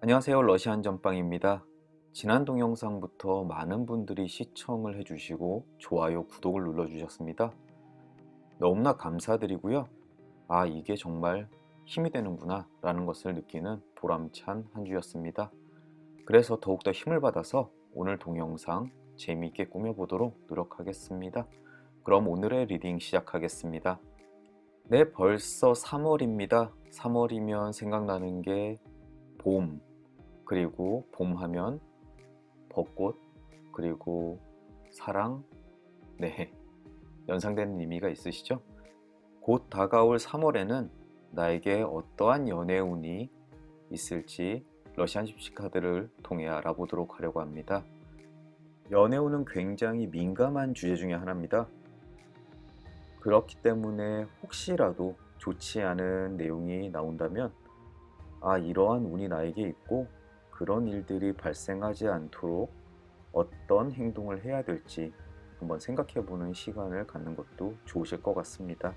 안녕하세요. 러시안 전빵입니다. 지난 동영상부터 많은 분들이 시청을 해주시고 좋아요, 구독을 눌러주셨습니다. 너무나 감사드리고요. 아, 이게 정말 힘이 되는구나 라는 것을 느끼는 보람찬 한 주였습니다. 그래서 더욱더 힘을 받아서 오늘 동영상 재미있게 꾸며보도록 노력하겠습니다. 그럼 오늘의 리딩 시작하겠습니다. 네, 벌써 3월입니다. 3월이면 생각나는 게 봄, 그리고 봄 하면 벚꽃, 그리고 사랑, 네, 연상되는 의미가 있으시죠? 곧 다가올 3월에는 나에게 어떠한 연애 운이 있을지 러시안 십시 카드를 통해 알아보도록 하려고 합니다. 연애 운은 굉장히 민감한 주제 중에 하나입니다. 그렇기 때문에 혹시라도 좋지 않은 내용이 나온다면 이러한 운이 나에게 있고 그런 일들이 발생하지 않도록 어떤 행동을 해야 될지 한번 생각해보는 시간을 갖는 것도 좋으실 것 같습니다.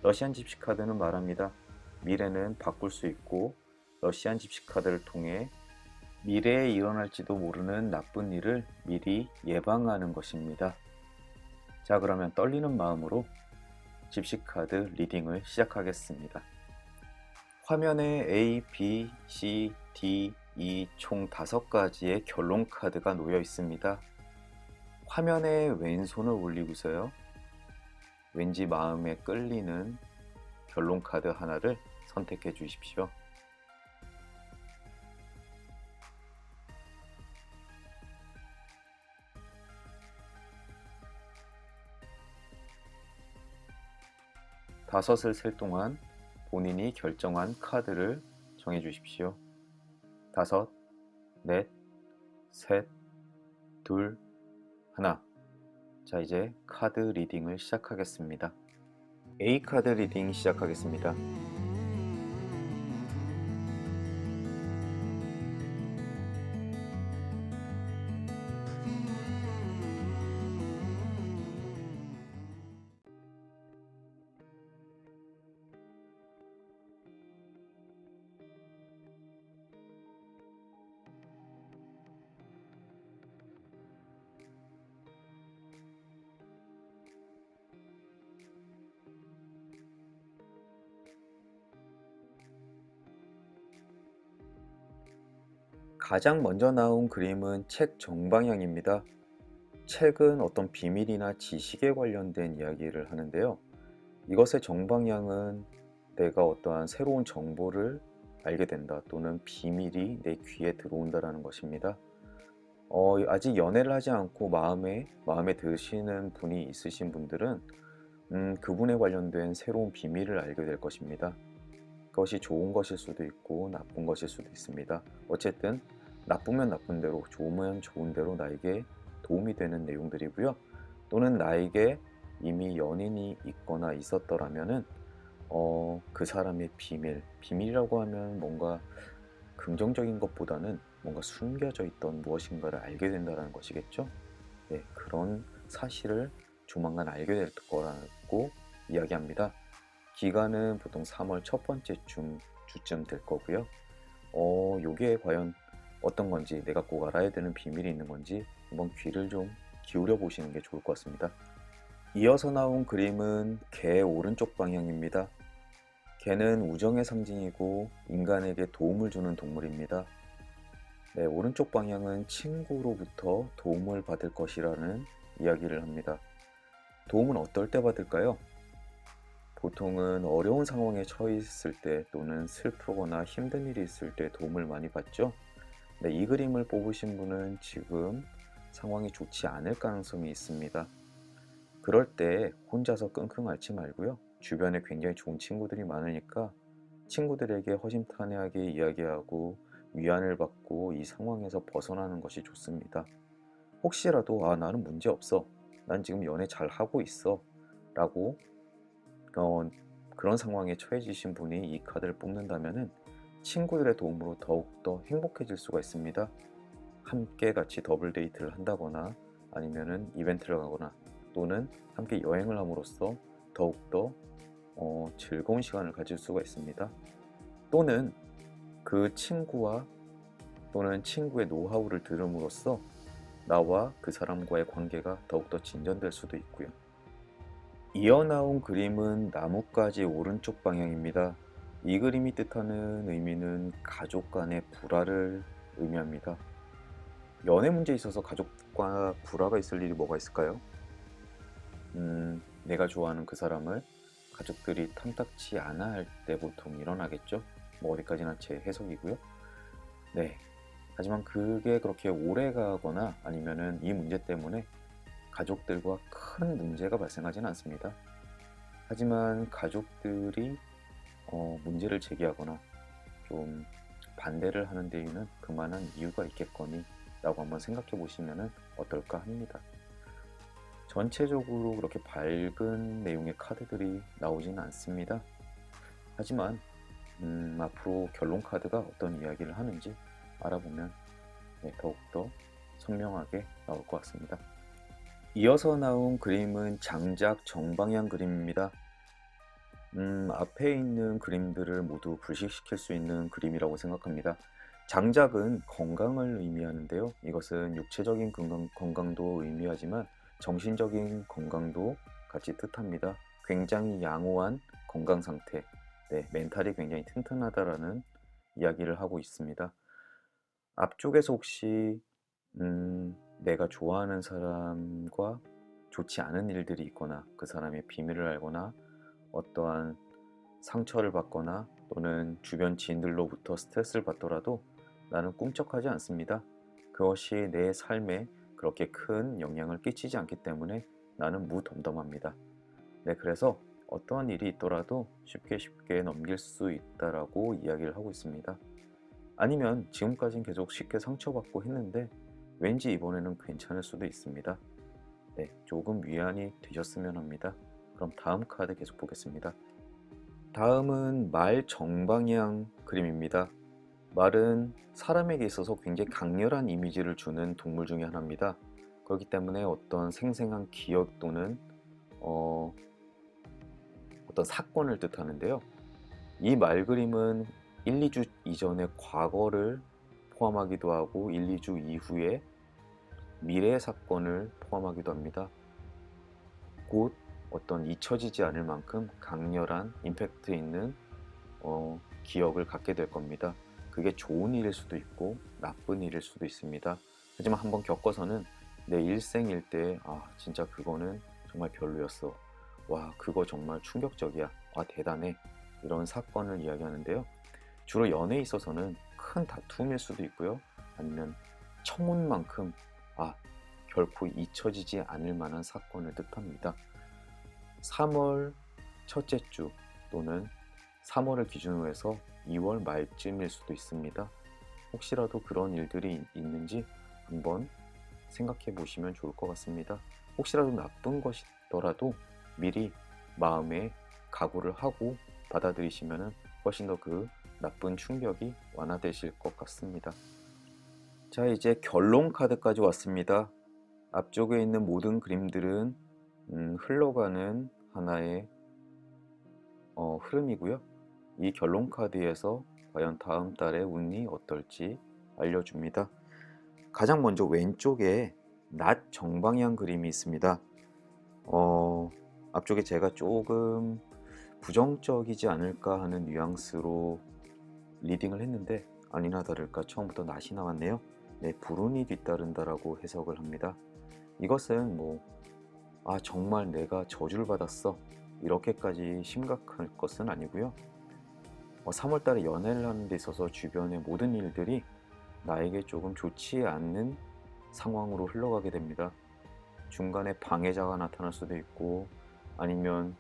러시안 집시 카드는 말합니다. 미래는 바꿀 수 있고 러시안 집시 카드를 통해 미래에 일어날지도 모르는 나쁜 일을 미리 예방하는 것입니다. 자, 그러면 떨리는 마음으로 집시 카드 리딩을 시작하겠습니다. 화면에 A, B, C, D, E 총 5가지의 결론 카드가 놓여 있습니다. 화면에 왼손을 올리고서요. 왠지 마음에 끌리는 결론 카드 하나를 선택해 주십시오. 다섯을 셀 동안 본인이 결정한 카드를 정해 주십시오. 5, 넷, 셋, 둘, 하나. 자, 이제 카드 리딩을 시작하겠습니다. A 카드 리딩 시작하겠습니다. 가장 먼저 나온 그림은 책 정방향입니다. 책은 어떤 비밀이나 지식에 관련된 이야기를 하는데요. 이것의 정방향은 내가 어떠한 새로운 정보를 알게 된다 또는 비밀이 내 귀에 들어온다라는 것입니다. 아직 연애를 하지 않고 마음에 드시는 분이 있으신 분들은 그분에 관련된 새로운 비밀을 알게 될 것입니다. 그것이 좋은 것일 수도 있고 나쁜 것일 수도 있습니다. 어쨌든 나쁘면 나쁜 대로, 좋으면 좋은 대로 나에게 도움이 되는 내용들이고요. 또는 나에게 이미 연인이 있거나 있었더라면은 그 사람의 비밀이라고 하면 뭔가 긍정적인 것보다는 뭔가 숨겨져 있던 무엇인가를 알게 된다는 것이겠죠. 네, 그런 사실을 조만간 알게 될 거라고 이야기합니다. 기간은 보통 3월 첫 번째 주쯤 될 거고요. 요게 과연 어떤 건지, 내가 꼭 알아야 되는 비밀이 있는 건지 한번 귀를 좀 기울여 보시는 게 좋을 것 같습니다. 이어서 나온 그림은 개 오른쪽 방향입니다. 개는 우정의 상징이고 인간에게 도움을 주는 동물입니다. 네, 오른쪽 방향은 친구로부터 도움을 받을 것이라는 이야기를 합니다. 도움은 어떨 때 받을까요? 보통은 어려운 상황에 처해 있을 때 또는 슬프거나 힘든 일이 있을 때 도움을 많이 받죠. 네, 이 그림을 뽑으신 분은 지금 상황이 좋지 않을 가능성이 있습니다. 그럴 때 혼자서 끙끙 앓지 말고요. 주변에 굉장히 좋은 친구들이 많으니까 친구들에게 허심탄회하게 이야기하고 위안을 받고 이 상황에서 벗어나는 것이 좋습니다. 혹시라도 나는 문제 없어. 난 지금 연애 잘 하고 있어. 라고 그런 상황에 처해지신 분이 이 카드를 뽑는다면은 친구들의 도움으로 더욱더 행복해질 수가 있습니다. 함께 같이 더블 데이트를 한다거나 아니면은 이벤트를 가거나 또는 함께 여행을 함으로써 더욱더 즐거운 시간을 가질 수가 있습니다. 또는 그 친구와 또는 친구의 노하우를 들음으로써 나와 그 사람과의 관계가 더욱더 진전될 수도 있고요. 이어 나온 그림은 나뭇가지 오른쪽 방향입니다. 이 그림이 뜻하는 의미는 가족 간의 불화를 의미합니다. 연애 문제에 있어서 가족과 불화가 있을 일이 뭐가 있을까요? 내가 좋아하는 그 사람을 가족들이 탐탁치 않아 할 때 보통 일어나겠죠? 뭐 어디까지나 제 해석이고요. 네. 하지만 그게 그렇게 오래 가거나 아니면은 이 문제 때문에 가족들과 큰 문제가 발생하지는 않습니다. 하지만 가족들이 문제를 제기하거나 좀 반대를 하는 데에는 그만한 이유가 있겠거니 라고 한번 생각해 보시면 어떨까 합니다. 전체적으로 그렇게 밝은 내용의 카드들이 나오지는 않습니다. 하지만 앞으로 결론 카드가 어떤 이야기를 하는지 알아보면 더욱더 선명하게 나올 것 같습니다. 이어서 나온 그림은 장작 정방향 그림입니다. 앞에 있는 그림들을 모두 불식시킬 수 있는 그림이라고 생각합니다. 장작은 건강을 의미하는데요. 이것은 육체적인 건강도 의미하지만 정신적인 건강도 같이 뜻합니다. 굉장히 양호한 건강 상태, 멘탈이 굉장히 튼튼하다라는 이야기를 하고 있습니다. 앞쪽에서 혹시 내가 좋아하는 사람과 좋지 않은 일들이 있거나 그 사람의 비밀을 알거나 어떠한 상처를 받거나 또는 주변 지인들로부터 스트레스를 받더라도 나는 꿈쩍하지 않습니다. 그것이 내 삶에 그렇게 큰 영향을 끼치지 않기 때문에 나는 무덤덤합니다. 그래서 어떠한 일이 있더라도 쉽게 넘길 수 있다라고 이야기를 하고 있습니다. 아니면 지금까지는 계속 쉽게 상처받고 했는데 왠지 이번에는 괜찮을 수도 있습니다. 조금 위안이 되셨으면 합니다. 그럼 다음 카드 계속 보겠습니다. 다음은 말 정방향 그림입니다. 말은 사람에게 있어서 굉장히 강렬한 이미지를 주는 동물 중에 하나입니다. 그렇기 때문에 어떤 생생한 기억 또는 어떤 사건을 뜻하는데요. 이 말 그림은 1, 2주 이전의 과거를 포함하기도 하고 1, 2주 이후에 미래의 사건을 포함하기도 합니다. 곧 어떤 잊혀지지 않을 만큼 강렬한 임팩트 있는 기억을 갖게 될 겁니다. 그게 좋은 일일 수도 있고 나쁜 일일 수도 있습니다. 하지만 한번 겪어서는 내 일생일대에 진짜 그거는 정말 별로였어. 와, 그거 정말 충격적이야. 대단해. 이런 사건을 이야기하는데요. 주로 연애에 있어서는 큰 다툼일 수도 있고요. 아니면 청운만큼 결코 잊혀지지 않을 만한 사건을 뜻합니다. 3월 첫째 주 또는 3월을 기준으로 해서 2월 말쯤일 수도 있습니다. 혹시라도 그런 일들이 있는지 한번 생각해 보시면 좋을 것 같습니다. 혹시라도 나쁜 것이더라도 미리 마음에 각오를 하고 받아들이시면 훨씬 더 그 나쁜 충격이 완화되실 것 같습니다. 자, 이제 결론 카드까지 왔습니다. 앞쪽에 있는 모든 그림들은 흘러가는 하나의 흐름이고요. 이 결론 카드에서 과연 다음 달의 운이 어떨지 알려줍니다. 가장 먼저 왼쪽에 낮 정방향 그림이 있습니다. 앞쪽에 제가 조금 부정적이지 않을까 하는 뉘앙스로 리딩을 했는데 아니나 다를까 처음부터 낫이 나왔네요. 불운이 뒤따른다라고 해석을 합니다. 이것은 정말 내가 저주를 받았어 이렇게까지 심각할 것은 아니고요. 3월 달에 연애를 하는 데 있어서 주변의 모든 일들이 나에게 조금 좋지 않는 상황으로 흘러가게 됩니다. 중간에 방해자가 나타날 수도 있고 아니면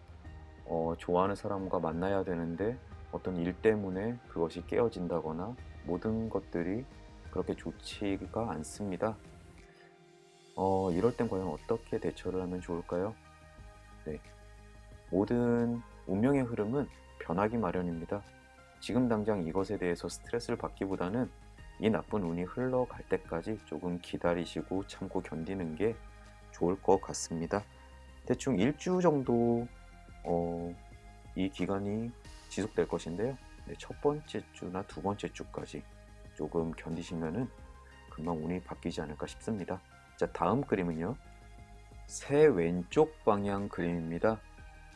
좋아하는 사람과 만나야 되는데 어떤 일 때문에 그것이 깨어진다거나 모든 것들이 그렇게 좋지가 않습니다. 이럴 땐 과연 어떻게 대처를 하면 좋을까요? 모든 운명의 흐름은 변하기 마련입니다. 지금 당장 이것에 대해서 스트레스를 받기보다는 이 나쁜 운이 흘러갈 때까지 조금 기다리시고 참고 견디는 게 좋을 것 같습니다. 대충 1주 정도 이 기간이 지속될 것인데요. 첫 번째 주나 두 번째 주까지 조금 견디시면은 금방 운이 바뀌지 않을까 싶습니다. 자, 다음 그림은요. 새 왼쪽 방향 그림입니다.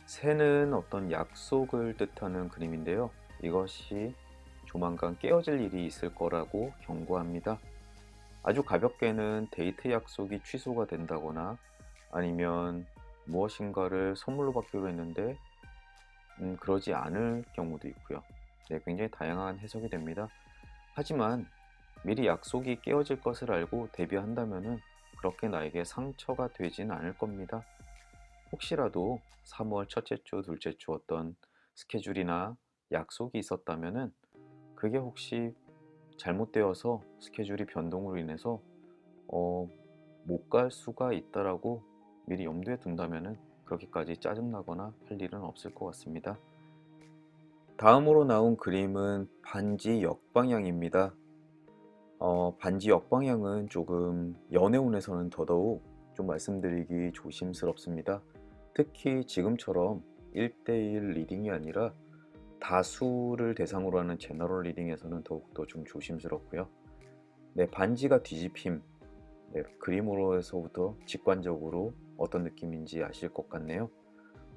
새는 어떤 약속을 뜻하는 그림인데요. 이것이 조만간 깨어질 일이 있을 거라고 경고합니다. 아주 가볍게는 데이트 약속이 취소가 된다거나 아니면 무엇인가를 선물로 받기로 했는데 그러지 않을 경우도 있고요. 네, 굉장히 다양한 해석이 됩니다. 하지만 미리 약속이 깨어질 것을 알고 대비한다면은 그렇게 나에게 상처가 되진 않을 겁니다. 혹시라도 3월 첫째 주, 둘째 주 어떤 스케줄이나 약속이 있었다면은 그게 혹시 잘못되어서 스케줄이 변동으로 인해서 못 갈 수가 있다라고 미리 염두에 둔다면은 그렇게까지 짜증나거나 할 일은 없을 것 같습니다. 다음으로 나온 그림은 반지 역방향입니다. 반지 역방향은 조금 연애운에서는 더더욱 좀 말씀드리기 조심스럽습니다. 특히 지금처럼 1대1 리딩이 아니라 다수를 대상으로 하는 제너럴 리딩에서는 더욱더 좀 조심스럽고요. 네, 반지가 뒤집힘. 네, 그림으로서부터 직관적으로 어떤 느낌인지 아실 것 같네요.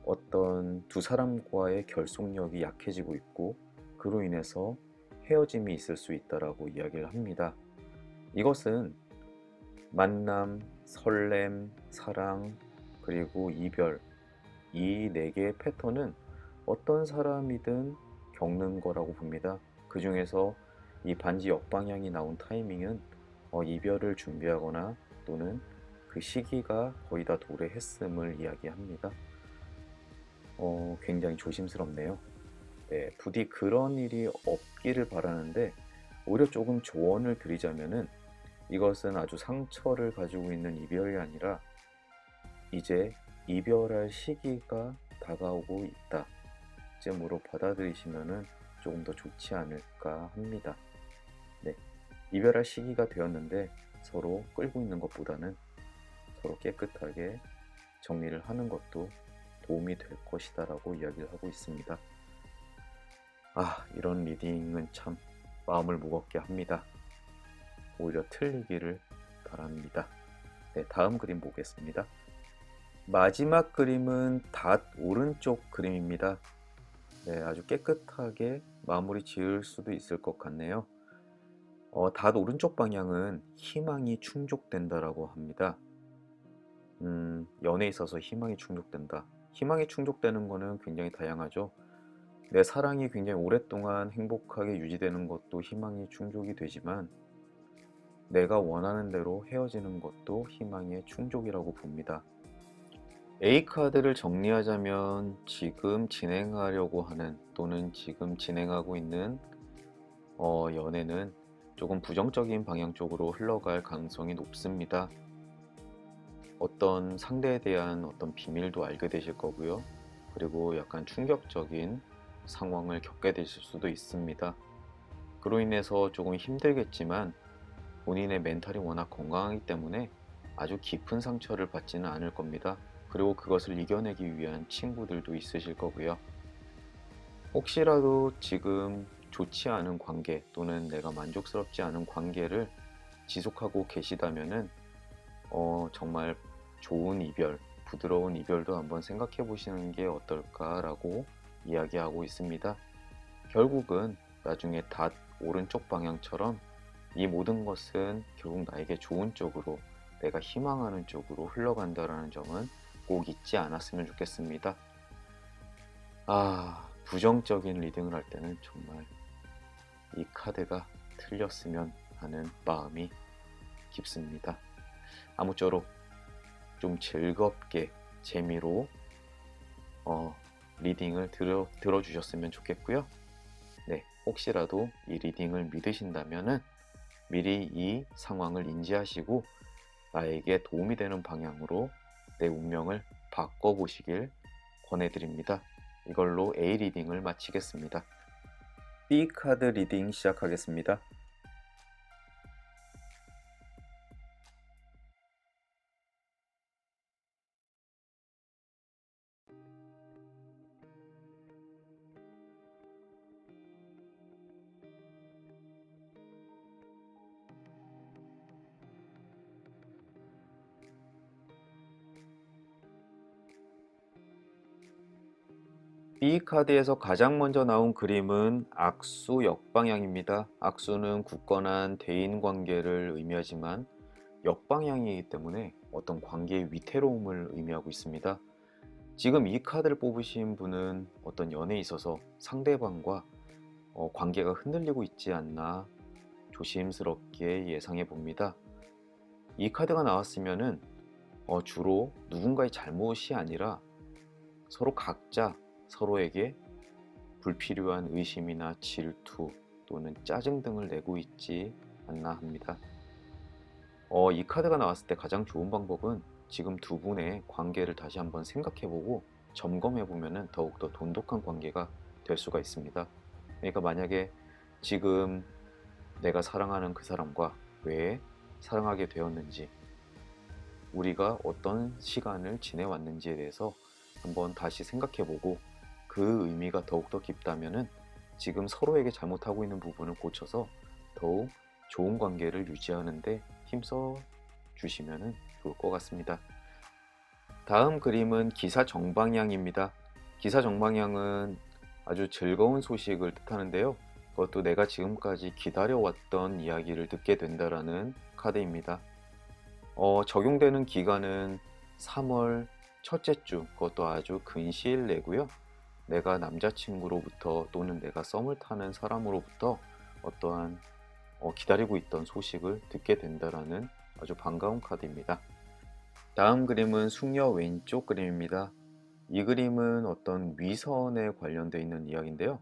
어떤 두 사람과의 결속력이 약해지고 있고 그로 인해서 헤어짐이 있을 수 있다라고 이야기를 합니다. 이것은 만남, 설렘, 사랑, 그리고 이별 이 네 개의 패턴은 어떤 사람이든 겪는 거라고 봅니다. 그 중에서 이 반지 역방향이 나온 타이밍은 이별을 준비하거나 또는 그 시기가 거의 다 도래했음을 이야기합니다. 굉장히 조심스럽네요. 네, 부디 그런 일이 없기를 바라는데 오히려 조금 조언을 드리자면은 이것은 아주 상처를 가지고 있는 이별이 아니라 이제 이별할 시기가 다가오고 있다. 쯤으로 받아들이시면은 조금 더 좋지 않을까 합니다. 네, 이별할 시기가 되었는데 서로 끌고 있는 것보다는 서로 깨끗하게 정리를 하는 것도 도움이 될 것이다라고 이야기를 하고 있습니다. 이런 리딩은 참 마음을 무겁게 합니다. 오히려 틀리기를 바랍니다. 네, 다음 그림 보겠습니다. 마지막 그림은 닷 오른쪽 그림입니다. 네, 아주 깨끗하게 마무리 지을 수도 있을 것 같네요. 닷 오른쪽 방향은 희망이 충족된다라고 합니다. 연애에 있어서 희망이 충족된다. 희망이 충족되는 거는 굉장히 다양하죠. 내 사랑이 굉장히 오랫동안 행복하게 유지되는 것도 희망이 충족이 되지만 내가 원하는 대로 헤어지는 것도 희망의 충족이라고 봅니다. A카드를 정리하자면 지금 진행하려고 하는 또는 지금 진행하고 있는 연애는 조금 부정적인 방향 쪽으로 흘러갈 가능성이 높습니다. 어떤 상대에 대한 어떤 비밀도 알게 되실 거고요. 그리고 약간 충격적인 상황을 겪게 되실 수도 있습니다. 그로 인해서 조금 힘들겠지만 본인의 멘탈이 워낙 건강하기 때문에 아주 깊은 상처를 받지는 않을 겁니다. 그리고 그것을 이겨내기 위한 친구들도 있으실 거고요. 혹시라도 지금 좋지 않은 관계 또는 내가 만족스럽지 않은 관계를 지속하고 계시다면은 정말 좋은 이별, 부드러운 이별도 한번 생각해 보시는 게 어떨까라고 이야기하고 있습니다. 결국은 나중에 닷 오른쪽 방향처럼 이 모든 것은 결국 나에게 좋은 쪽으로 내가 희망하는 쪽으로 흘러간다라는 점은 꼭 잊지 않았으면 좋겠습니다. 부정적인 리딩을 할 때는 정말 이 카드가 틀렸으면 하는 마음이 깊습니다. 아무쪼록 좀 즐겁게 재미로 리딩을 들어주셨으면 좋겠고요. 네, 혹시라도 이 리딩을 믿으신다면은 미리 이 상황을 인지하시고 나에게 도움이 되는 방향으로 내 운명을 바꿔보시길 권해드립니다. 이걸로 A 리딩을 마치겠습니다. B 카드 리딩 시작하겠습니다. 이 카드에서 가장 먼저 나온 그림은 악수 역방향입니다. 악수는 굳건한 대인 관계를 의미하지만 역방향이기 때문에 어떤 관계의 위태로움을 의미하고 있습니다. 지금 이 카드를 뽑으신 분은 어떤 연애에 있어서 상대방과 관계가 흔들리고 있지 않나 조심스럽게 예상해 봅니다. 이 카드가 나왔으면은 주로 누군가의 잘못이 아니라 서로 각자 서로에게 불필요한 의심이나 질투 또는 짜증 등을 내고 있지 않나 합니다. 이 카드가 나왔을 때 가장 좋은 방법은 지금 두 분의 관계를 다시 한번 생각해보고 점검해보면 더욱더 돈독한 관계가 될 수가 있습니다. 그러니까 만약에 지금 내가 사랑하는 그 사람과 왜 사랑하게 되었는지, 우리가 어떤 시간을 지내왔는지에 대해서 한번 다시 생각해보고 그 의미가 더욱더 깊다면은 지금 서로에게 잘못하고 있는 부분을 고쳐서 더욱 좋은 관계를 유지하는데 힘써 주시면 좋을 것 같습니다. 다음 그림은 기사 정방향입니다. 기사 정방향은 아주 즐거운 소식을 뜻하는데요. 그것도 내가 지금까지 기다려왔던 이야기를 듣게 된다라는 카드입니다. 적용되는 기간은 3월 첫째 주, 그것도 아주 근시일 내고요. 내가 남자친구로부터 또는 내가 썸을 타는 사람으로부터 어떠한 기다리고 있던 소식을 듣게 된다라는 아주 반가운 카드입니다. 다음 그림은 숙녀 왼쪽 그림입니다. 이 그림은 어떤 위선에 관련되어 있는 이야기인데요.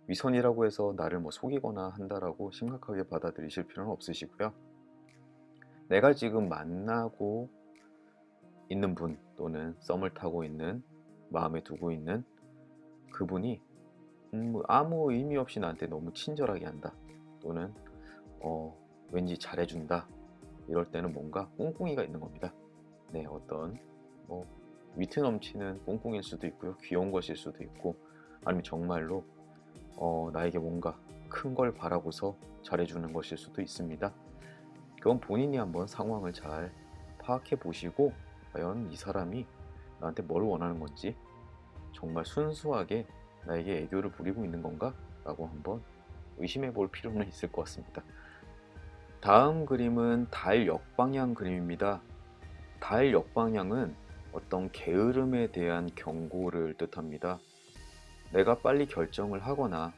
위선이라고 해서 나를 속이거나 한다라고 심각하게 받아들이실 필요는 없으시고요. 내가 지금 만나고 있는 분 또는 썸을 타고 있는, 마음에 두고 있는 그분이 아무 의미 없이 나한테 너무 친절하게 한다 또는 왠지 잘해준다, 이럴 때는 뭔가 꿍꿍이가 있는 겁니다. 네, 어떤 위트 넘치는 꿍꿍일 수도 있고요, 귀여운 것일 수도 있고, 아니면 정말로 나에게 뭔가 큰 걸 바라고서 잘해주는 것일 수도 있습니다. 그건 본인이 한번 상황을 잘 파악해 보시고 과연 이 사람이 나한테 뭘 원하는 건지, 정말 순수하게 나에게 애교를 부리고 있는 건가? 라고 한번 의심해 볼 필요는 있을 것 같습니다. 다음 그림은 달 역방향 그림입니다. 달 역방향은 어떤 게으름에 대한 경고를 뜻합니다. 내가 빨리 결정을 하거나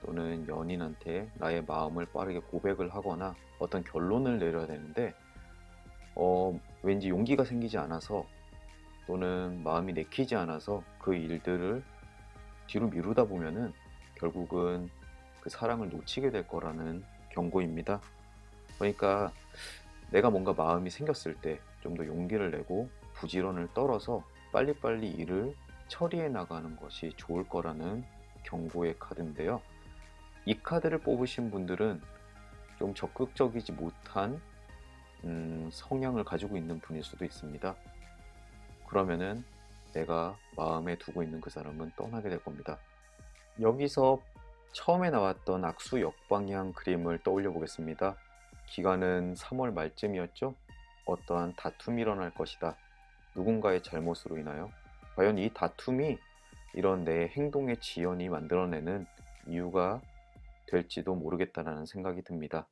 또는 연인한테 나의 마음을 빠르게 고백을 하거나 어떤 결론을 내려야 되는데 왠지 용기가 생기지 않아서 또는 마음이 내키지 않아서 그 일들을 뒤로 미루다 보면은 결국은 그 사랑을 놓치게 될 거라는 경고입니다. 그러니까 내가 뭔가 마음이 생겼을 때 좀 더 용기를 내고 부지런을 떨어서 빨리빨리 일을 처리해 나가는 것이 좋을 거라는 경고의 카드인데요. 이 카드를 뽑으신 분들은 좀 적극적이지 못한 성향을 가지고 있는 분일 수도 있습니다. 그러면은 내가 마음에 두고 있는 그 사람은 떠나게 될 겁니다. 여기서 처음에 나왔던 악수 역방향 그림을 떠올려 보겠습니다. 기간은 3월 말쯤이었죠? 어떠한 다툼이 일어날 것이다. 누군가의 잘못으로 인하여. 과연 이 다툼이 이런 내 행동의 지연이 만들어내는 이유가 될지도 모르겠다라는 생각이 듭니다.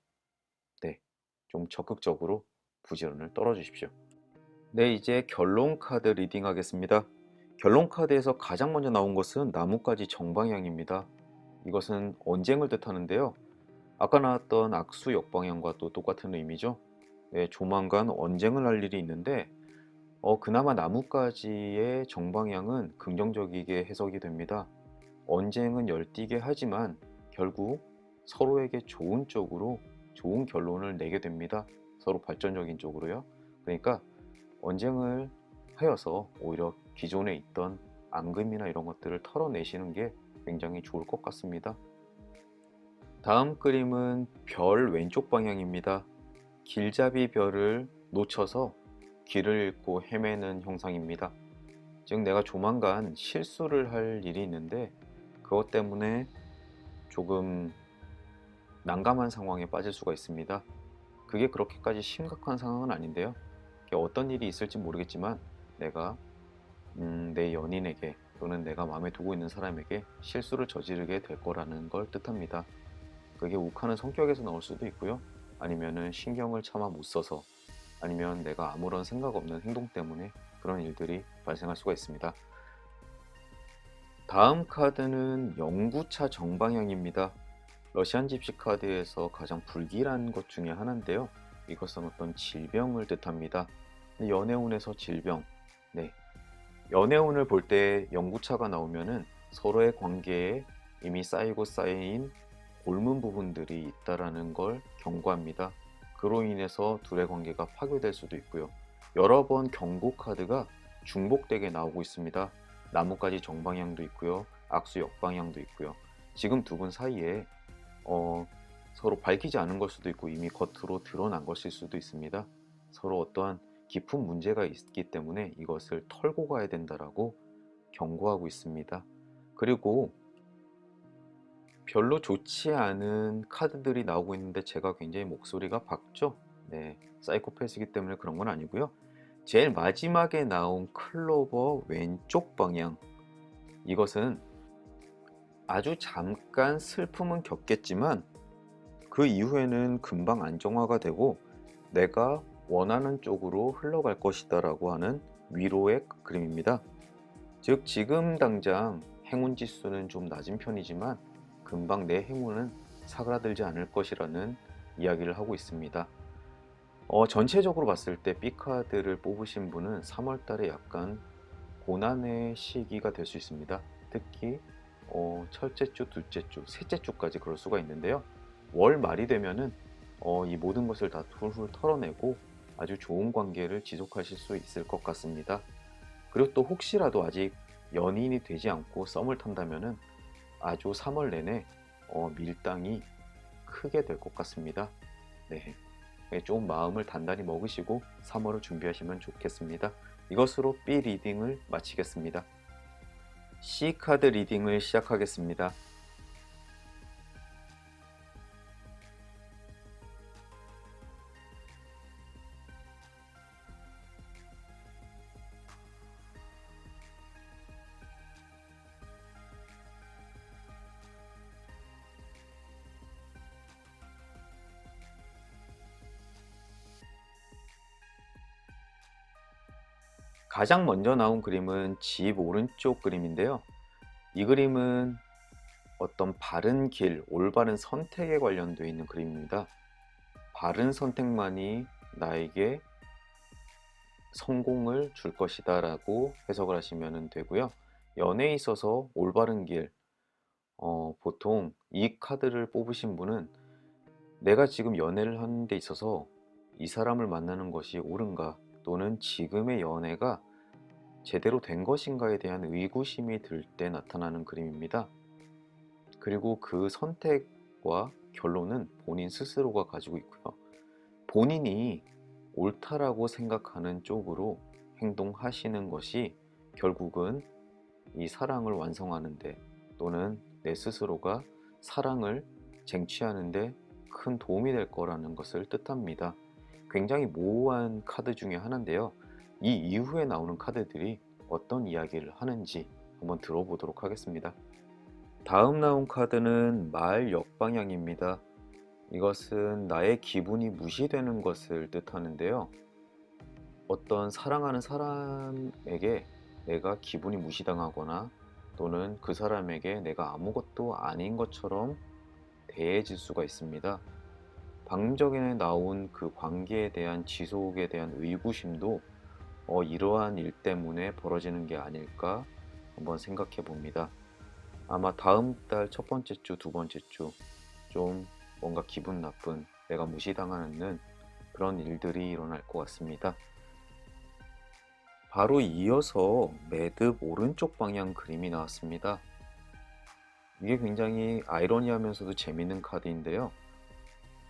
네, 좀 적극적으로 부지런을 떨어주십시오. 네, 이제 결론 카드 리딩 하겠습니다. 결론 카드에서 가장 먼저 나온 것은 나뭇가지 정방향입니다. 이것은 언쟁을 뜻하는데요. 아까 나왔던 악수 역방향과도 똑같은 의미죠. 네, 조만간 언쟁을 할 일이 있는데 그나마 나뭇가지의 정방향은 긍정적이게 해석이 됩니다. 언쟁은 열띠게 하지만 결국 서로에게 좋은 쪽으로 좋은 결론을 내게 됩니다. 서로 발전적인 쪽으로요. 그러니까 언쟁을 하여서 오히려 기존에 있던 앙금이나 이런 것들을 털어내시는 게 굉장히 좋을 것 같습니다. 다음 그림은 별 왼쪽 방향입니다. 길잡이 별을 놓쳐서 길을 잃고 헤매는 형상입니다. 즉 내가 조만간 실수를 할 일이 있는데 그것 때문에 조금 난감한 상황에 빠질 수가 있습니다. 그게 그렇게까지 심각한 상황은 아닌데요. 어떤 일이 있을지 모르겠지만 내가 내 연인에게 또는 내가 마음에 두고 있는 사람에게 실수를 저지르게 될 거라는 걸 뜻합니다. 그게 욱하는 성격에서 나올 수도 있고요. 아니면은 신경을 차마 못 써서, 아니면 내가 아무런 생각 없는 행동 때문에 그런 일들이 발생할 수가 있습니다. 다음 카드는 영구차 정방향입니다. 러시안 집시 카드에서 가장 불길한 것 중에 하나인데요. 이것은 어떤 질병을 뜻합니다. 연애운에서 질병. 네. 연애운을 볼 때 영구차가 나오면은 서로의 관계에 이미 쌓이고 쌓인 골문 부분들이 있다라는 걸 경고합니다. 그로 인해서 둘의 관계가 파괴될 수도 있고요. 여러 번 경고 카드가 중복되게 나오고 있습니다. 나뭇가지 정방향도 있고요. 악수 역방향도 있고요. 지금 두 분 사이에 서로 밝히지 않은 걸 수도 있고 이미 겉으로 드러난 것일 수도 있습니다. 서로 어떠한 깊은 문제가 있기 때문에 이것을 털고 가야 된다라고 경고하고 있습니다. 그리고 별로 좋지 않은 카드들이 나오고 있는데 제가 굉장히 목소리가 밝죠? 네, 사이코패스이기 때문에 그런 건 아니고요. 제일 마지막에 나온 클로버 왼쪽 방향, 이것은 아주 잠깐 슬픔은 겪겠지만 그 이후에는 금방 안정화가 되고 내가 원하는 쪽으로 흘러갈 것이다 라고 하는 위로의 그림입니다. 즉 지금 당장 행운 지수는 좀 낮은 편이지만 금방 내 행운은 사그라들지 않을 것이라는 이야기를 하고 있습니다. 전체적으로 봤을 때 B카드를 뽑으신 분은 3월 달에 약간 고난의 시기가 될 수 있습니다. 특히 첫째 주, 둘째 주, 셋째 주까지 그럴 수가 있는데요. 월 말이 되면은 이 모든 것을 다 훌훌 털어내고 아주 좋은 관계를 지속하실 수 있을 것 같습니다. 그리고 또 혹시라도 아직 연인이 되지 않고 썸을 탄다면은 아주 3월 내내 밀당이 크게 될 것 같습니다. 네, 좀 마음을 단단히 먹으시고 3월을 준비하시면 좋겠습니다. 이것으로 B 리딩을 마치겠습니다. C 카드 리딩을 시작하겠습니다. 가장 먼저 나온 그림은 집 오른쪽 그림인데요. 이 그림은 어떤 바른 길, 올바른 선택에 관련되어 있는 그림입니다. 바른 선택만이 나에게 성공을 줄 것이다 라고 해석을 하시면 되고요. 연애에 있어서 올바른 길, 보통 이 카드를 뽑으신 분은 내가 지금 연애를 하는 데 있어서 이 사람을 만나는 것이 옳은가, 또는 지금의 연애가 제대로 된 것인가에 대한 의구심이 들 때 나타나는 그림입니다. 그리고 그 선택과 결론은 본인 스스로가 가지고 있고요. 본인이 옳다라고 생각하는 쪽으로 행동하시는 것이 결국은 이 사랑을 완성하는데, 또는 내 스스로가 사랑을 쟁취하는데 큰 도움이 될 거라는 것을 뜻합니다. 굉장히 모호한 카드 중에 하나인데요. 이 이후에 나오는 카드들이 어떤 이야기를 하는지 한번 들어보도록 하겠습니다. 다음 나온 카드는 말 역방향입니다. 이것은 나의 기분이 무시되는 것을 뜻하는데요. 어떤 사랑하는 사람에게 내가 기분이 무시당하거나, 또는 그 사람에게 내가 아무것도 아닌 것처럼 대해질 수가 있습니다. 방금 전에 나온 그 관계에 대한 지속에 대한 의구심도 이러한 일 때문에 벌어지는 게 아닐까 한번 생각해 봅니다. 아마 다음 달 첫 번째 주, 두 번째 주 좀 뭔가 기분 나쁜, 내가 무시당하는 그런 일들이 일어날 것 같습니다. 바로 이어서 매듭 오른쪽 방향 그림이 나왔습니다. 이게 굉장히 아이러니하면서도 재밌는 카드인데요.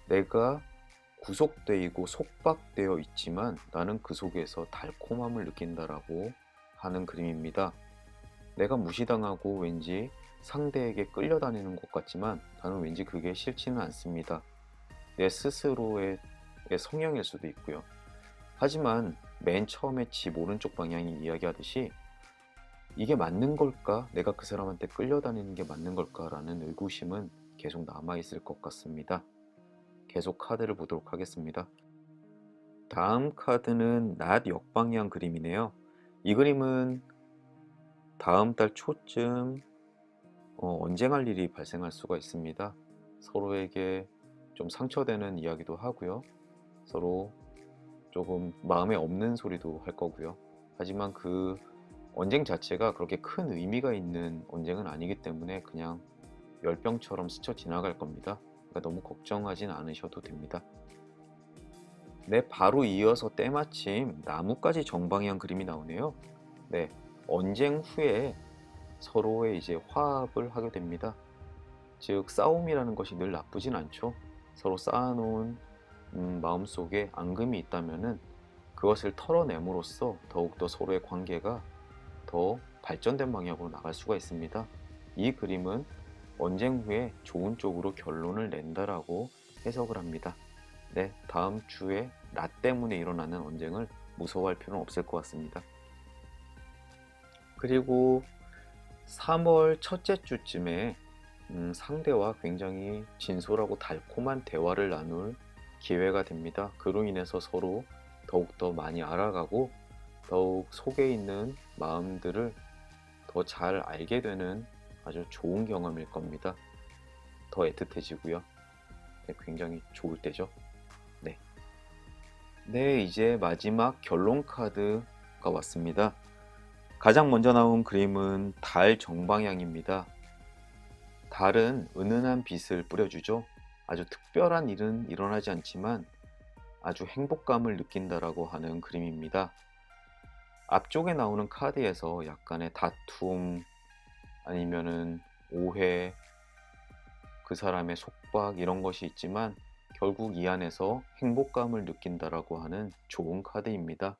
내가 구속되고 속박되어 있지만 나는 그 속에서 달콤함을 느낀다라고 하는 그림입니다. 내가 무시당하고 왠지 상대에게 끌려다니는 것 같지만 나는 왠지 그게 싫지는 않습니다. 내 스스로의 성향일 수도 있고요. 하지만 맨 처음에 집 오른쪽 방향이 이야기하듯이 이게 맞는 걸까? 내가 그 사람한테 끌려다니는 게 맞는 걸까라는 의구심은 계속 남아있을 것 같습니다. 계속 카드를 보도록 하겠습니다. 다음 카드는 낮 역방향 그림이네요. 이 그림은 다음 달 초쯤 언쟁할 일이 발생할 수가 있습니다. 서로에게 좀 상처되는 이야기도 하고요. 서로 조금 마음에 없는 소리도 할 거고요. 하지만 그 언쟁 자체가 그렇게 큰 의미가 있는 언쟁은 아니기 때문에 그냥 열병처럼 스쳐 지나갈 겁니다. 그러니까 너무 걱정하진 않으셔도 됩니다. 네, 바로 이어서 때마침 나뭇가지 정방향 그림이 나오네요. 네, 언쟁 후에 서로의 이제 화합을 하게 됩니다. 즉, 싸움이라는 것이 늘 나쁘진 않죠. 서로 쌓아놓은 마음속에 앙금이 있다면은 그것을 털어냄으로써 더욱더 서로의 관계가 더 발전된 방향으로 나갈 수가 있습니다. 이 그림은 언쟁 후에 좋은 쪽으로 결론을 낸다라고 해석을 합니다. 네, 다음 주에 나 때문에 일어나는 언쟁을 무서워할 필요는 없을 것 같습니다. 그리고 3월 첫째 주쯤에 상대와 굉장히 진솔하고 달콤한 대화를 나눌 기회가 됩니다. 그로 인해서 서로 더욱더 많이 알아가고 더욱 속에 있는 마음들을 더 잘 알게 되는 아주 좋은 경험일 겁니다. 더 애틋해지고요. 네, 굉장히 좋을 때죠. 네. 네, 이제 마지막 결론 카드가 왔습니다. 가장 먼저 나온 그림은 달 정방향입니다. 달은 은은한 빛을 뿌려주죠. 아주 특별한 일은 일어나지 않지만 아주 행복감을 느낀다라고 하는 그림입니다. 앞쪽에 나오는 카드에서 약간의 다툼 아니면은 오해, 그 사람의 속박 이런 것이 있지만 결국 이 안에서 행복감을 느낀다라고 하는 좋은 카드입니다.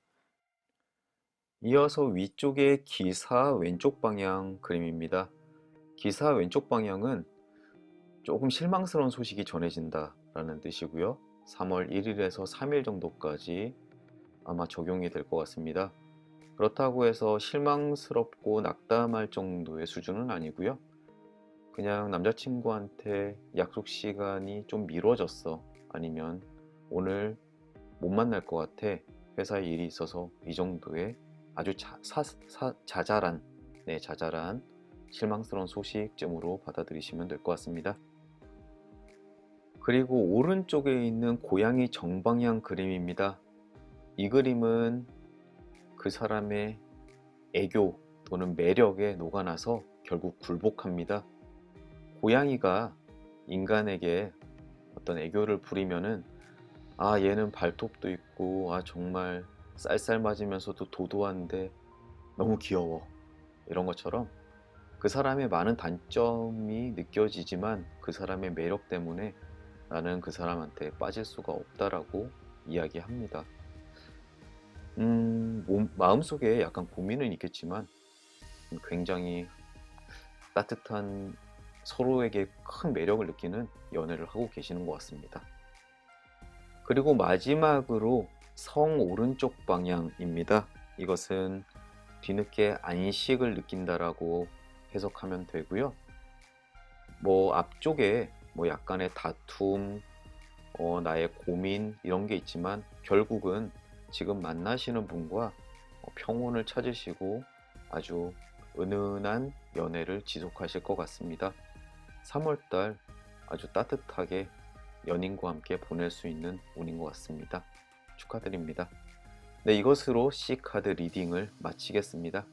이어서 위쪽에 기사 왼쪽 방향 그림입니다. 기사 왼쪽 방향은 조금 실망스러운 소식이 전해진다라는 뜻이고요. 3월 1일에서 3일 정도까지 아마 적용이 될 것 같습니다. 그렇다고 해서 실망스럽고 낙담할 정도의 수준은 아니고요. 그냥 남자친구한테 약속 시간이 좀 미뤄졌어. 아니면 오늘 못 만날 것 같아. 회사에 일이 있어서 이 정도의 아주 자잘한, 네, 자잘한 실망스러운 소식쯤으로 받아들이시면 될 것 같습니다. 그리고 오른쪽에 있는 고양이 정방향 그림입니다. 이 그림은 그 사람의 애교 또는 매력에 녹아나서 결국 굴복합니다. 고양이가 인간에게 어떤 애교를 부리면은 아, 얘는 발톱도 있고 아, 정말 쌀쌀맞으면서도 도도한데 너무 귀여워, 이런 것처럼 그 사람의 많은 단점이 느껴지지만 그 사람의 매력 때문에 나는 그 사람한테 빠질 수가 없다라고 이야기합니다. 마음속에 약간 고민은 있겠지만 굉장히 따뜻한, 서로에게 큰 매력을 느끼는 연애를 하고 계시는 것 같습니다. 그리고 마지막으로 성 오른쪽 방향입니다. 이것은 뒤늦게 안식을 느낀다라고 해석하면 되고요. 뭐 앞쪽에 뭐 약간의 다툼, 나의 고민 이런 게 있지만 결국은 지금 만나시는 분과 평온을 찾으시고 아주 은은한 연애를 지속하실 것 같습니다. 3월달 아주 따뜻하게 연인과 함께 보낼 수 있는 운인 것 같습니다. 축하드립니다. 네, 이것으로 C카드 리딩을 마치겠습니다.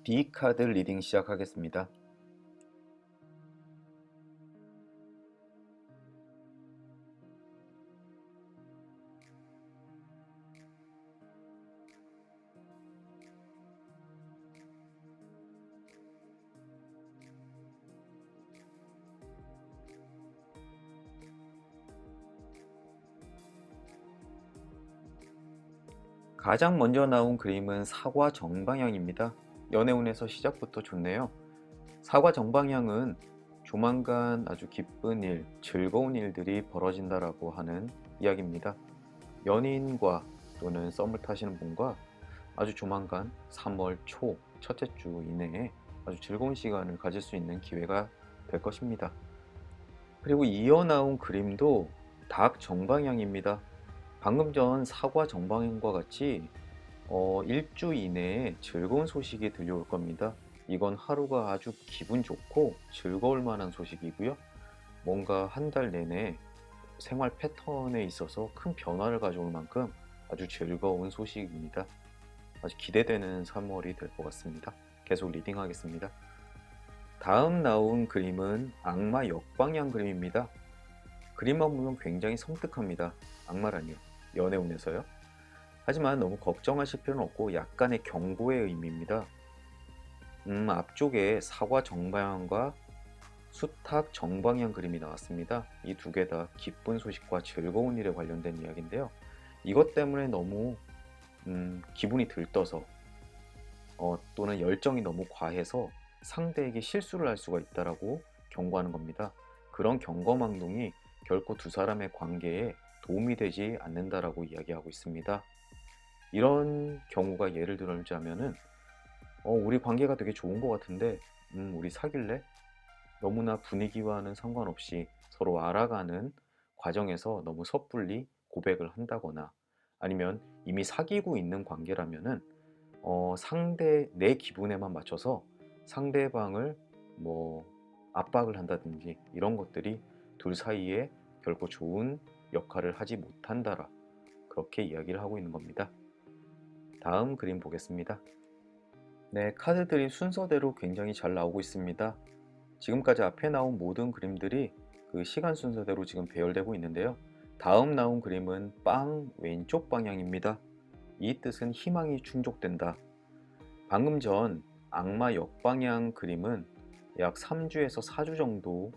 D카드 리딩 시작하겠습니다. 가장 먼저 나온 그림은 사과 정방향입니다. 연애운에서 시작부터 좋네요. 사과 정방향은 조만간 아주 기쁜 일, 즐거운 일들이 벌어진다라고 하는 이야기입니다. 연인과 또는 썸을 타시는 분과 아주 조만간 3월 초 첫째 주 이내에 아주 즐거운 시간을 가질 수 있는 기회가 될 것입니다. 그리고 이어 나온 그림도 닭 정방향입니다. 방금 전 사과 정방향과 같이 일주 이내에 즐거운 소식이 들려올 겁니다. 이건 하루가 아주 기분 좋고 즐거울 만한 소식이고요. 뭔가 한 달 내내 생활 패턴에 있어서 큰 변화를 가져올 만큼 아주 즐거운 소식입니다. 아주 기대되는 3월이 될 것 같습니다. 계속 리딩하겠습니다. 다음 나온 그림은 악마 역방향 그림입니다. 그림만 보면 굉장히 섬뜩합니다. 악마라니요. 연애운에서요. 하지만 너무 걱정하실 필요는 없고 약간의 경고의 의미입니다. 앞쪽에 사과 정방향과 수탉 정방향 그림이 나왔습니다. 이 두 개 다 기쁜 소식과 즐거운 일에 관련된 이야기인데요. 이것 때문에 너무 기분이 들떠서 또는 열정이 너무 과해서 상대에게 실수를 할 수가 있다라고 경고하는 겁니다. 그런 경고망동이 결코 두 사람의 관계에 도움이 되지 않는다라고 이야기하고 있습니다. 이런 경우가 예를 들자면은 우리 관계가 되게 좋은 것 같은데 우리 사귈래? 너무나 분위기와는 상관없이 서로 알아가는 과정에서 너무 섣불리 고백을 한다거나 아니면 이미 사귀고 있는 관계라면은 상대 내 기분에만 맞춰서 상대방을 뭐 압박을 한다든지 이런 것들이 둘 사이에 결코 좋은 역할을 하지 못한다라 그렇게 이야기를 하고 있는 겁니다. 다음 그림 보겠습니다. 네, 카드들이 순서대로 굉장히 잘 나오고 있습니다. 지금까지 앞에 나온 모든 그림들이 그 시간 순서대로 지금 배열되고 있는데요. 다음 나온 그림은 빵 왼쪽 방향입니다. 이 뜻은 희망이 충족된다. 방금 전 악마 역방향 그림은 약 3주에서 4주 정도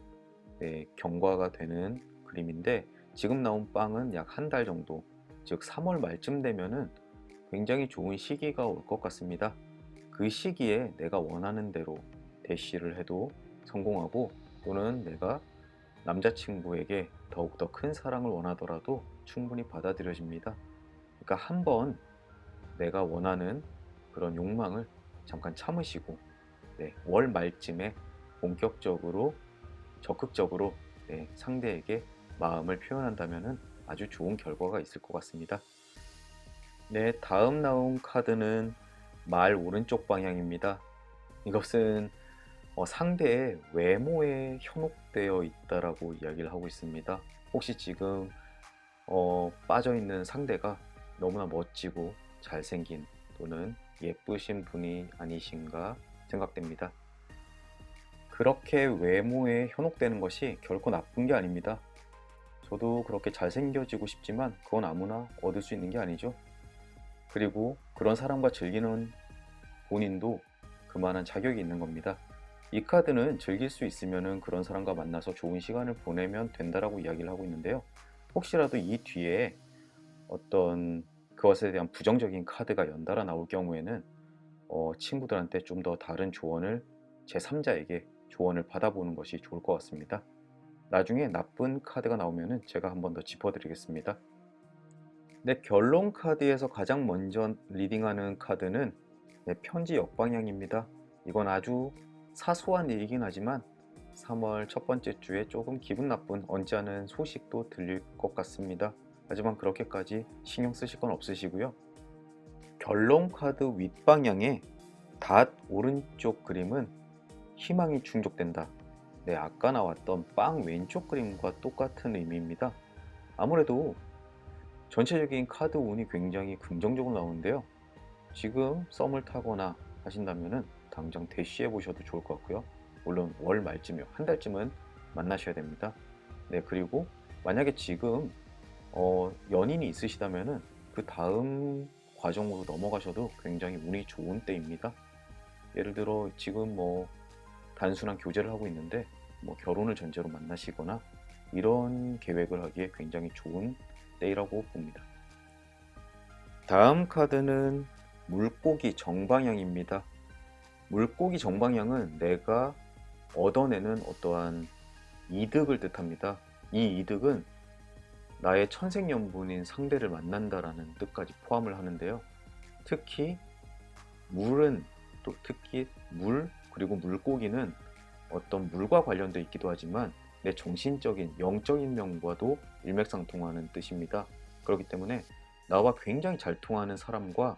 경과가 되는 그림인데 지금 나온 빵은 약 한 달 정도, 즉 3월 말쯤 되면은 굉장히 좋은 시기가 올 것 같습니다. 그 시기에 내가 원하는 대로 대시를 해도 성공하고 또는 내가 남자친구에게 더욱더 큰 사랑을 원하더라도 충분히 받아들여집니다. 그러니까 한번 내가 원하는 그런 욕망을 잠깐 참으시고 월 말쯤에 본격적으로 적극적으로 상대에게 마음을 표현한다면 아주 좋은 결과가 있을 것 같습니다. 네, 다음 나온 카드는 말 오른쪽 방향입니다. 이것은 상대의 외모에 현혹되어 있다라고 이야기를 하고 있습니다. 혹시 지금 빠져있는 상대가 너무나 멋지고 잘생긴 또는 예쁘신 분이 아니신가 생각됩니다. 그렇게 외모에 현혹되는 것이 결코 나쁜 게 아닙니다. 저도 그렇게 잘생겨지고 싶지만 그건 아무나 얻을 수 있는 게 아니죠. 그리고 그런 사람과 즐기는 본인도 그만한 자격이 있는 겁니다. 이 카드는 즐길 수 있으면 그런 사람과 만나서 좋은 시간을 보내면 된다라고 이야기를 하고 있는데요. 혹시라도 이 뒤에 어떤 그것에 대한 부정적인 카드가 연달아 나올 경우에는 친구들한테 좀 더 다른 조언을 제3자에게 조언을 받아보는 것이 좋을 것 같습니다. 나중에 나쁜 카드가 나오면 제가 한 번 더 짚어드리겠습니다. 네, 결론 카드에서 가장 먼저 리딩하는 카드는 편지 역방향입니다. 이건 아주 사소한 일이긴 하지만 3월 첫 번째 주에 조금 기분 나쁜 언짢은 소식도 들릴 것 같습니다. 하지만 그렇게까지 신경 쓰실 건 없으시고요. 결론 카드 윗방향에 닷 오른쪽 그림은 희망이 충족된다. 네, 아까 나왔던 빵 왼쪽 그림과 똑같은 의미입니다. 아무래도 전체적인 카드 운이 굉장히 긍정적으로 나오는데요. 지금 썸을 타거나 하신다면 당장 대시해 보셔도 좋을 것 같고요. 물론 월 말쯤이요. 한 달쯤은 만나셔야 됩니다. 네, 그리고 만약에 지금 연인이 있으시다면 그 다음 과정으로 넘어가셔도 굉장히 운이 좋은 때입니다. 예를 들어 지금 단순한 교제를 하고 있는데 결혼을 전제로 만나시거나 이런 계획을 하기에 굉장히 좋은 때이라고 봅니다. 다음 카드는 물고기 정방향입니다. 물고기 정방향은 내가 얻어내는 어떠한 이득을 뜻합니다. 이 이득은 나의 천생연분인 상대를 만난다라는 뜻까지 포함을 하는데요. 특히 물은 또 특히 물 그리고 물고기는 어떤 물과 관련되어 있기도 하지만 내 정신적인 영적인 면과도 일맥상통하는 뜻입니다. 그렇기 때문에 나와 굉장히 잘 통하는 사람과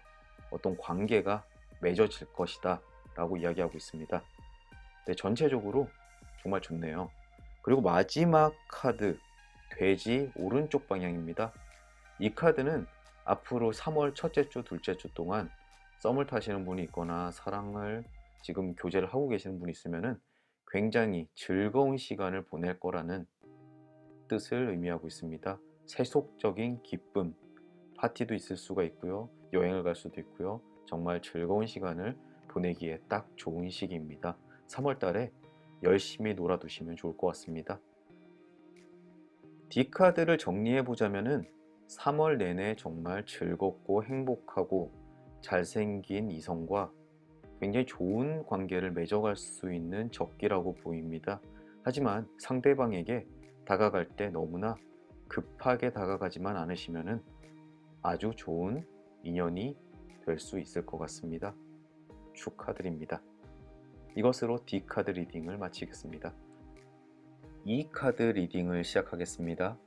어떤 관계가 맺어질 것이다 라고 이야기하고 있습니다. 네, 전체적으로 정말 좋네요. 그리고 마지막 카드, 돼지 오른쪽 방향입니다. 이 카드는 앞으로 3월 첫째 주, 둘째 주 동안 썸을 타시는 분이 있거나 사랑을 지금 교제를 하고 계시는 분이 있으면은 굉장히 즐거운 시간을 보낼 거라는 뜻을 의미하고 있습니다. 세속적인 기쁨, 파티도 있을 수가 있고요. 여행을 갈 수도 있고요. 정말 즐거운 시간을 보내기에 딱 좋은 시기입니다. 3월 달에 열심히 놀아두시면 좋을 것 같습니다. D카드를 정리해 보자면은 3월 내내 정말 즐겁고 행복하고 잘생긴 이성과 굉장히 좋은 관계를 맺어갈 수 있는 적기라고 보입니다. 하지만 상대방에게 다가갈 때 너무나 급하게 다가가지만 않으시면은 아주 좋은 인연이 될 수 있을 것 같습니다. 축하드립니다. 이것으로 D카드 리딩을 마치겠습니다. E카드 리딩을 시작하겠습니다.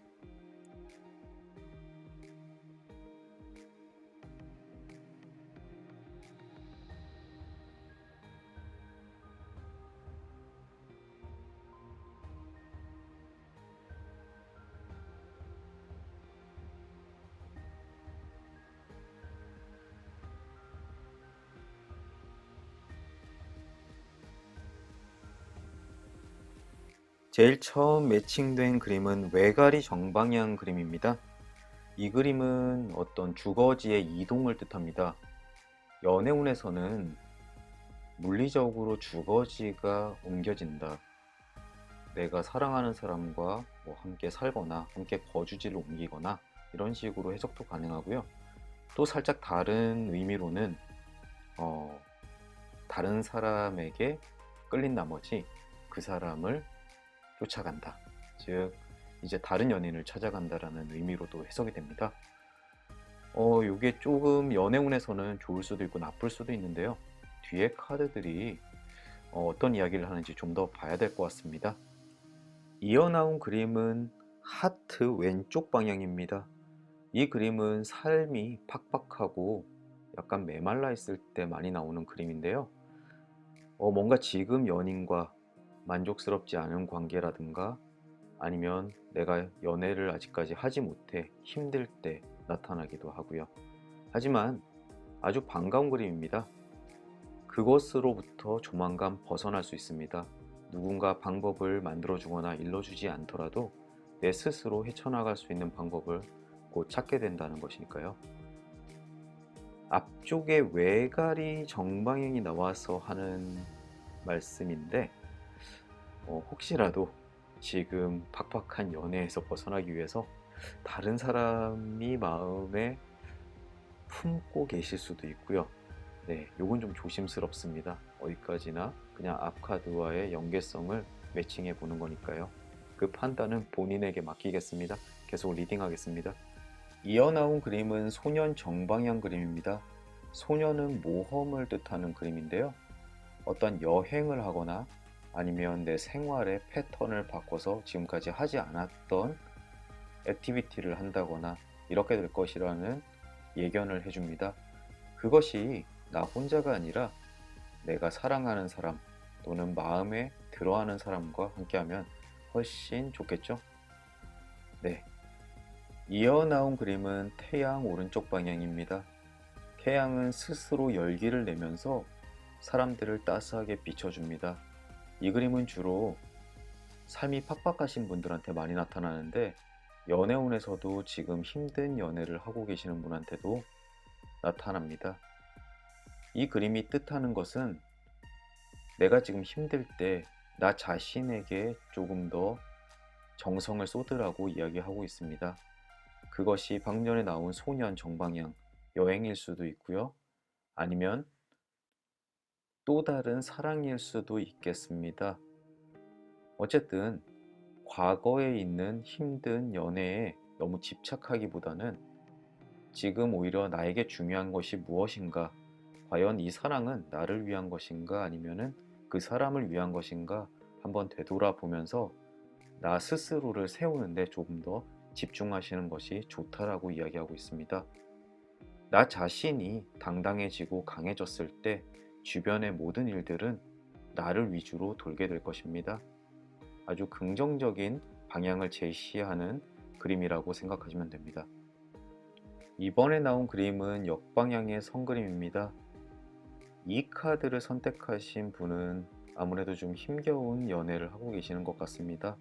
제일 처음 매칭된 그림은 외가리 정방향 그림입니다. 이 그림은 어떤 주거지의 이동을 뜻합니다. 연애운에서는 물리적으로 주거지가 옮겨진다. 내가 사랑하는 사람과 함께 살거나 함께 거주지를 옮기거나 이런 식으로 해석도 가능하고요. 또 살짝 다른 의미로는 다른 사람에게 끌린 나머지 그 사람을 쫓아간다. 즉 이제 다른 연인을 찾아간다라는 의미로도 해석이 됩니다. 이게 조금 연애운에서는 좋을 수도 있고 나쁠 수도 있는데요. 뒤에 카드들이 어떤 이야기를 하는지 좀 더 봐야 될 것 같습니다. 이어 나온 그림은 하트 왼쪽 방향입니다. 이 그림은 삶이 팍팍하고 약간 메말라 있을 때 많이 나오는 그림인데요. 뭔가 지금 연인과 만족스럽지 않은 관계라든가 아니면 내가 연애를 아직까지 하지 못해 힘들 때 나타나기도 하고요. 하지만 아주 반가운 그림입니다. 그것으로부터 조만간 벗어날 수 있습니다. 누군가 방법을 만들어주거나 일러주지 않더라도 내 스스로 헤쳐나갈 수 있는 방법을 곧 찾게 된다는 것이니까요. 앞쪽에 외가리 정방향이 나와서 하는 말씀인데 혹시라도 지금 팍팍한 연애에서 벗어나기 위해서 다른 사람이 마음에 품고 계실 수도 있고요. 네, 요건 좀 조심스럽습니다. 어디까지나 그냥 앞 카드와의 연계성을 매칭해 보는 거니까요. 그 판단은 본인에게 맡기겠습니다. 계속 리딩하겠습니다. 이어 나온 그림은 소년 정방향 그림입니다. 소년은 모험을 뜻하는 그림인데요. 어떤 여행을 하거나 아니면 내 생활의 패턴을 바꿔서 지금까지 하지 않았던 액티비티를 한다거나 이렇게 될 것이라는 예견을 해줍니다. 그것이 나 혼자가 아니라 내가 사랑하는 사람 또는 마음에 들어하는 사람과 함께하면 훨씬 좋겠죠? 네. 이어 나온 그림은 태양 오른쪽 방향입니다. 태양은 스스로 열기를 내면서 사람들을 따스하게 비춰줍니다. 이 그림은 주로 삶이 팍팍하신 분들한테 많이 나타나는데 연애운에서도 지금 힘든 연애를 하고 계시는 분한테도 나타납니다. 이 그림이 뜻하는 것은 내가 지금 힘들 때 나 자신에게 조금 더 정성을 쏟으라고 이야기하고 있습니다. 그것이 방전에 나온 소년 정방향 여행일 수도 있고요. 아니면 또 다른 사랑일 수도 있겠습니다. 어쨌든 과거에 있는 힘든 연애에 너무 집착하기보다는 지금 오히려 나에게 중요한 것이 무엇인가 과연 이 사랑은 나를 위한 것인가 아니면은 그 사람을 위한 것인가 한번 되돌아보면서 나 스스로를 세우는데 조금 더 집중하시는 것이 좋다라고 이야기하고 있습니다. 나 자신이 당당해지고 강해졌을 때 주변의 모든 일들은 나를 위주로 돌게 될 것입니다. 아주 긍정적인 방향을 제시하는 그림이라고 생각하시면 됩니다. 이번에 나온 그림은 역방향의 성그림입니다. 이 카드를 선택하신 분은 아무래도 좀 힘겨운 연애를 하고 계시는 것 같습니다.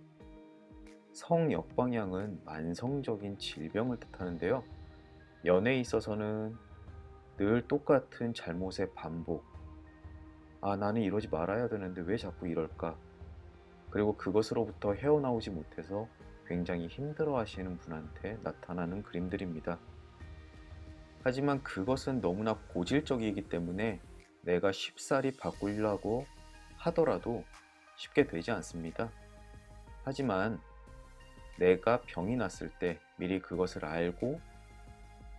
성 역방향은 만성적인 질병을 뜻하는데요. 연애에 있어서는 늘 똑같은 잘못의 반복. 아, 나는 이러지 말아야 되는데 왜 자꾸 이럴까? 그리고 그것으로부터 헤어나오지 못해서 굉장히 힘들어 하시는 분한테 나타나는 그림들입니다. 하지만 그것은 너무나 고질적이기 때문에 내가 쉽사리 바꾸려고 하더라도 쉽게 되지 않습니다. 하지만 내가 병이 났을 때 미리 그것을 알고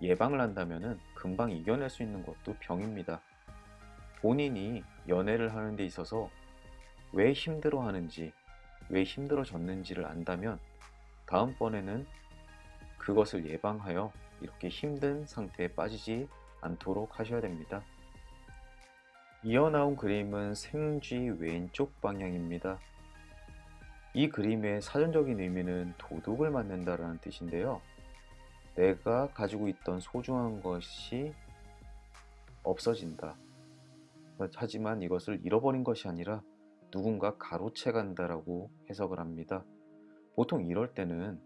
예방을 한다면 금방 이겨낼 수 있는 것도 병입니다. 본인이 연애를 하는 데 있어서 왜 힘들어 하는지, 왜 힘들어졌는지를 안다면 다음번에는 그것을 예방하여 이렇게 힘든 상태에 빠지지 않도록 하셔야 됩니다. 이어 나온 그림은 생쥐 왼쪽 방향입니다. 이 그림의 사전적인 의미는 도둑을 맞는다라는 뜻인데요. 내가 가지고 있던 소중한 것이 없어진다. 하지만 이것을 잃어버린 것이 아니라 누군가 가로채 간다라고 해석을 합니다. 보통 이럴 때는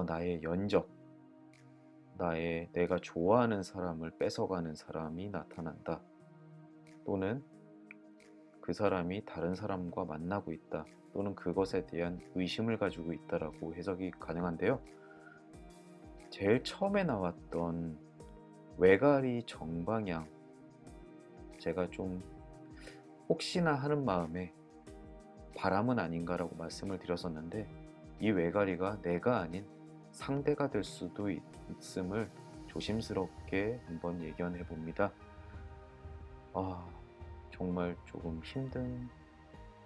나의 연적, 내가 좋아하는 사람을 뺏어가는 사람이 나타난다. 또는 그 사람이 다른 사람과 만나고 있다. 또는 그것에 대한 의심을 가지고 있다라고 해석이 가능한데요. 제일 처음에 나왔던 외가리 정방향, 제가 좀 혹시나 하는 마음에 바람은 아닌가라고 말씀을 드렸었는데 이 외가리가 내가 아닌 상대가 될 수도 있음을 조심스럽게 한번 예견해 봅니다. 정말 조금 힘든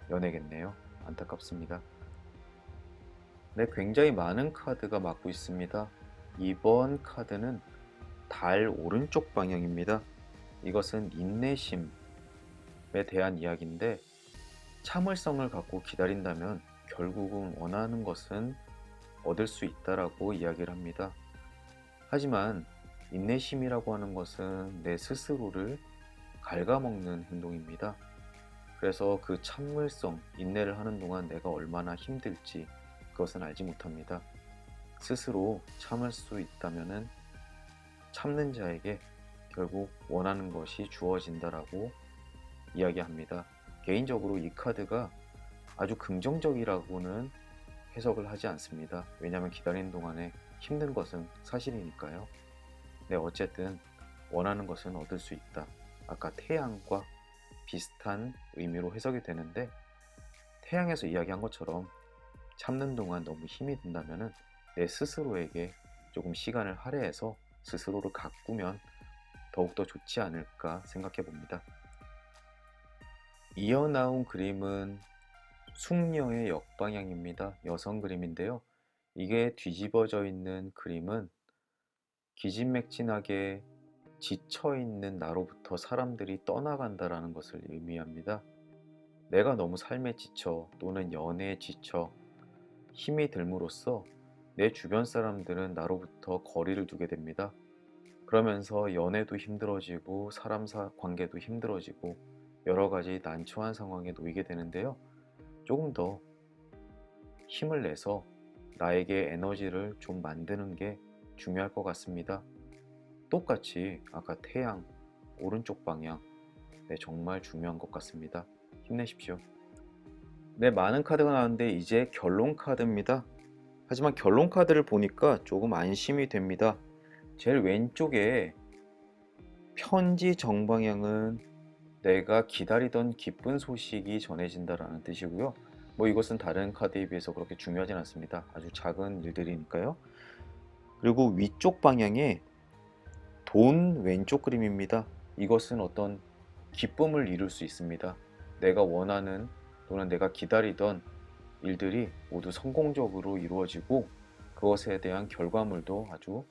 연애겠네요. 안타깝습니다. 네, 굉장히 많은 카드가 맞고 있습니다. 이번 카드는 달 오른쪽 방향입니다. 이것은 인내심에 대한 이야기인데 참을성을 갖고 기다린다면 결국은 원하는 것은 얻을 수 있다라고 이야기를 합니다. 하지만 인내심이라고 하는 것은 내 스스로를 갉아먹는 행동입니다. 그래서 그 참을성, 인내를 하는 동안 내가 얼마나 힘들지 그것은 알지 못합니다. 스스로 참을 수 있다면 참는 자에게 결국 원하는 것이 주어진다라고 이야기합니다. 개인적으로 이 카드가 아주 긍정적이라고는 해석을 하지 않습니다. 왜냐하면 기다리는 동안에 힘든 것은 사실이니까요. 네, 어쨌든 원하는 것은 얻을 수 있다. 아까 태양과 비슷한 의미로 해석이 되는데 태양에서 이야기한 것처럼 참는 동안 너무 힘이 든다면 내 스스로에게 조금 시간을 할애해서 스스로를 가꾸면 더욱더 좋지 않을까 생각해 봅니다. 이어 나온 그림은 숙녀의 역방향입니다. 여성 그림인데요. 이게 뒤집어져 있는 그림은 기진맥진하게 지쳐있는 나로부터 사람들이 떠나간다라는 것을 의미합니다. 내가 너무 삶에 지쳐 또는 연애에 지쳐 힘이 들므로써 내 주변 사람들은 나로부터 거리를 두게 됩니다. 그러면서 연애도 힘들어지고 사람 관계도 힘들어지고 여러 가지 난처한 상황에 놓이게 되는데요. 조금 더 힘을 내서 나에게 에너지를 좀 만드는 게 중요할 것 같습니다. 똑같이 아까 태양 오른쪽 방향, 네, 정말 중요한 것 같습니다. 힘내십시오. 네, 많은 카드가 나왔는데 이제 결론 카드입니다. 하지만 결론 카드를 보니까 조금 안심이 됩니다. 제일 왼쪽에 편지 정방향은 내가 기다리던 기쁜 소식이 전해진다라는 뜻이고요. 이것은 다른 카드에 비해서 그렇게 중요하진 않습니다. 아주 작은 일들이니까요. 그리고 위쪽 방향에 돈 왼쪽 그림입니다. 이것은 어떤 기쁨을 이룰 수 있습니다. 내가 원하는 또는 내가 기다리던 일들이 모두 성공적으로 이루어지고 그것에 대한 결과물도 아주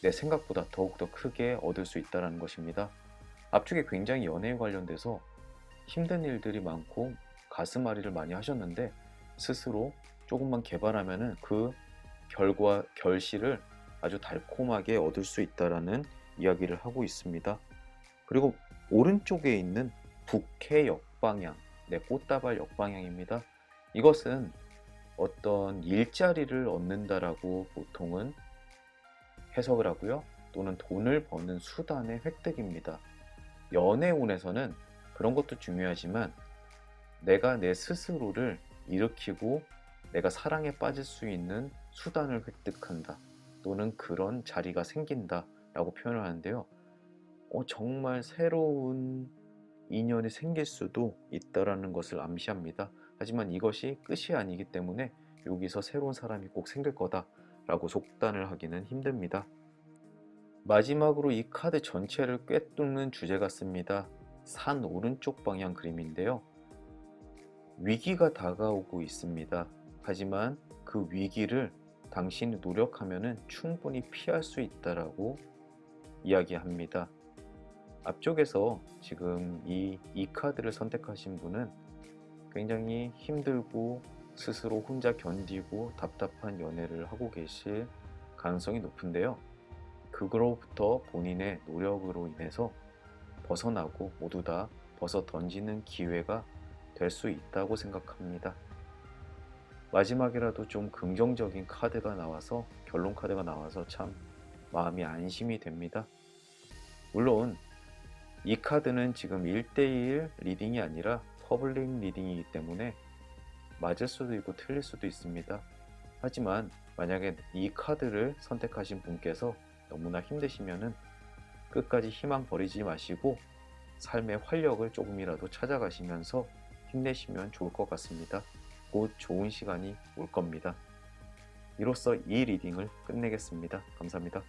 내 생각보다 더욱더 크게 얻을 수 있다는 것입니다. 앞쪽에 굉장히 연애에 관련돼서 힘든 일들이 많고 가슴앓이를 많이 하셨는데 스스로 조금만 개발하면은 그 결실을 아주 달콤하게 얻을 수 있다라는 이야기를 하고 있습니다. 그리고 오른쪽에 있는 북해 역방향, 네, 꽃다발 역방향입니다. 이것은 어떤 일자리를 얻는다라고 보통은 해석을 하고요. 또는 돈을 버는 수단의 획득입니다. 연애운에서는 그런 것도 중요하지만 내가 내 스스로를 일으키고 내가 사랑에 빠질 수 있는 수단을 획득한다. 또는 그런 자리가 생긴다 라고 표현을 하는데요. 정말 새로운 인연이 생길 수도 있다라는 것을 암시합니다. 하지만 이것이 끝이 아니기 때문에 여기서 새로운 사람이 꼭 생길 거다라고 속단을 하기는 힘듭니다. 마지막으로 이 카드 전체를 꿰뚫는 주제 같습니다. 산 오른쪽 방향 그림인데요. 위기가 다가오고 있습니다. 하지만 그 위기를 당신이 노력하면 충분히 피할 수 있다라고 이야기합니다. 앞쪽에서 지금 이 카드를 선택하신 분은 굉장히 힘들고 스스로 혼자 견디고 답답한 연애를 하고 계실 가능성이 높은데요. 그거로부터 본인의 노력으로 인해서 벗어나고 모두 다 벗어 던지는 기회가 될 수 있다고 생각합니다. 마지막이라도 좀 긍정적인 카드가 나와서 결론 카드가 나와서 참 마음이 안심이 됩니다. 물론 이 카드는 지금 1대1 리딩이 아니라 퍼블릭 리딩이기 때문에 맞을 수도 있고 틀릴 수도 있습니다. 하지만 만약에 이 카드를 선택하신 분께서 너무나 힘드시면은 끝까지 희망 버리지 마시고 삶의 활력을 조금이라도 찾아가시면서 힘내시면 좋을 것 같습니다. 곧 좋은 시간이 올 겁니다. 이로써 이 리딩을 끝내겠습니다. 감사합니다.